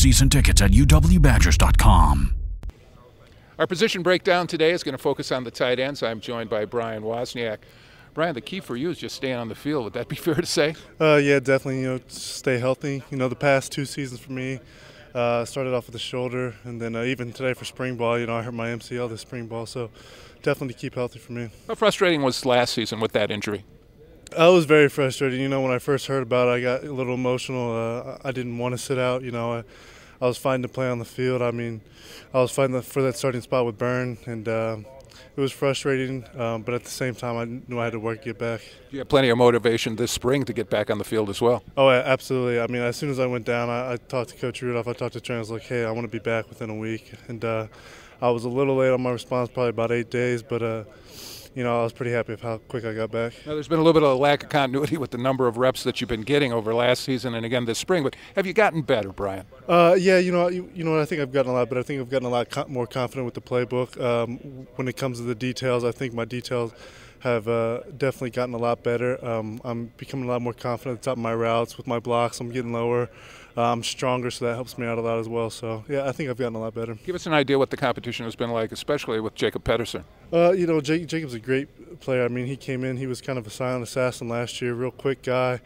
Season tickets at uwbadgers.com. Our position breakdown today is going to focus on the tight ends. I'm joined by Brian Wozniak. Brian, the key for you is just staying on the field. Would that be fair to say? Yeah, definitely. Stay healthy. The past 2 seasons for me started off with the shoulder, and then even today for spring ball, I hurt my MCL this spring ball. So definitely keep healthy for me. How frustrating was last season with that injury? I was very frustrated. When I first heard about it, I got a little emotional. I didn't want to sit out. I was fighting to play on the field. I was fighting for that starting spot with Byrne, and it was frustrating. But at the same time, I knew I had to work to get back. You had plenty of motivation this spring to get back on the field as well. Oh, absolutely. As soon as I went down, I talked to Coach Rudolph. I talked to trainers like, hey, I want to be back within a week. And I was a little late on my response, probably about 8 days, but I was pretty happy with how quick I got back. Now, there's been a little bit of a lack of continuity with the number of reps that you've been getting over last season and again this spring. But have you gotten better, Brian? Yeah, I think I've gotten a lot, but I think I've gotten a lot more confident with the playbook. When it comes to the details, I think my details have definitely gotten a lot better. I'm becoming a lot more confident at the top of my routes with my blocks. I'm getting lower. I'm stronger, so that helps me out a lot as well. So, yeah, I think I've gotten a lot better. Give us an idea what the competition has been like, especially with Jacob Pedersen. Jacob's a great player. He came in, he was kind of a silent assassin last year, real quick guy.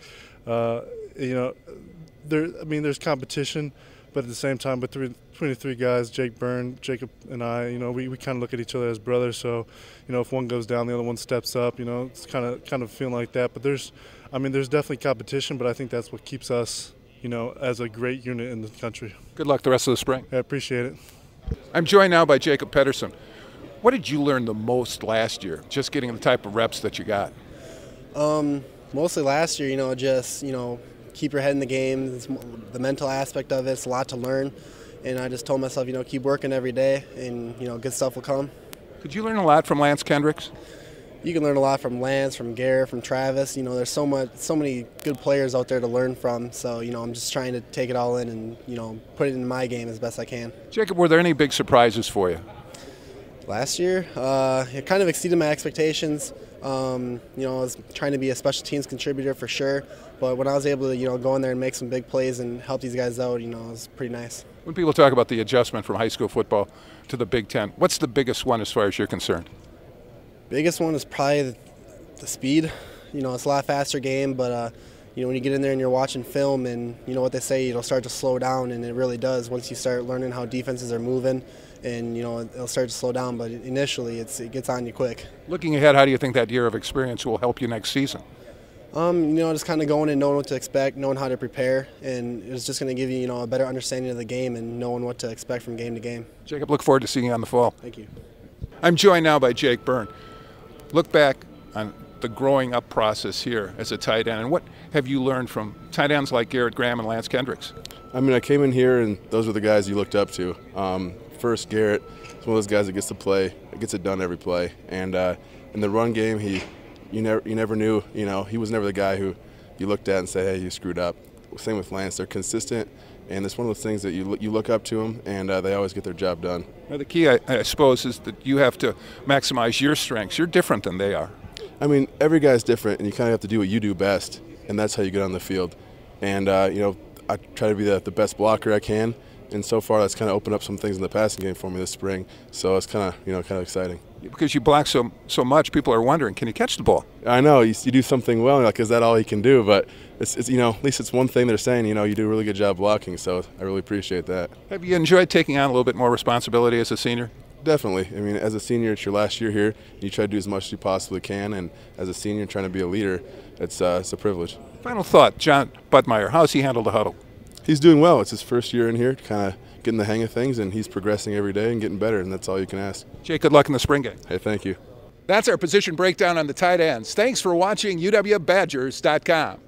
There's competition, but at the same time, between the 3 guys, Jake Byrne, Jacob, and I, we kind of look at each other as brothers. So, if one goes down, the other one steps up. It's kind of feeling like that. But there's definitely competition, but I think that's what keeps us, as a great unit in the country. Good luck the rest of the spring. I appreciate it. I'm joined now by Jacob Pedersen. What did you learn the most last year, just getting the type of reps that you got? Mostly last year, just, keep your head in the game. It's the mental aspect of it. It's a lot to learn. And I just told myself, keep working every day and, good stuff will come. Did you learn a lot from Lance Kendricks? You can learn a lot from Lance, from Garrett, from Travis. There's so many good players out there to learn from. So, I'm just trying to take it all in and, put it in my game as best I can. Jacob, were there any big surprises for you? Last year, it kind of exceeded my expectations. I was trying to be a special teams contributor for sure, but when I was able to, go in there and make some big plays and help these guys out, it was pretty nice. When people talk about the adjustment from high school football to the Big Ten, what's the biggest one as far as you're concerned? Biggest one is probably the speed. It's a lot faster game, but when you get in there and you're watching film and what they say, it'll start to slow down, and it really does once you start learning how defenses are moving. And it'll start to slow down, but initially it gets on you quick. Looking ahead, how do you think that year of experience will help you next season? Just kind of going and knowing what to expect, knowing how to prepare, and it's just going to give you, a better understanding of the game and knowing what to expect from game to game. Jacob, look forward to seeing you on the fall. Thank you. I'm joined now by Jake Byrne. Look back on the growing up process here as a tight end, and what have you learned from tight ends like Garrett Graham and Lance Kendricks? I came in here and those were the guys you looked up to. First, Garrett is one of those guys that gets to play, gets it done every play, and in the run game, you never knew, he was never the guy who you looked at and say, hey, you screwed up. Same with Lance, they're consistent, and it's one of those things that you look up to them, and they always get their job done. Now, the key, I suppose, is that you have to maximize your strengths. You're different than they are. Every guy's different, and you kind of have to do what you do best, and that's how you get on the field. And I try to be the best blocker I can. And so far, that's kind of opened up some things in the passing game for me this spring. So it's kind of exciting. Because you block so much, people are wondering, can he catch the ball? I know you do something well. Is that all he can do? But it's at least it's one thing they're saying. You do a really good job blocking. So I really appreciate that. Have you enjoyed taking on a little bit more responsibility as a senior? Definitely. As a senior, it's your last year here. You try to do as much as you possibly can. And as a senior, trying to be a leader, it's a privilege. Final thought, John Budmeyer, how's he handled the huddle? He's doing well. It's his first year in here, kind of getting the hang of things, and he's progressing every day and getting better, and that's all you can ask. Jake, good luck in the spring game. Hey, thank you. That's our position breakdown on the tight ends. Thanks for watching UWBadgers.com.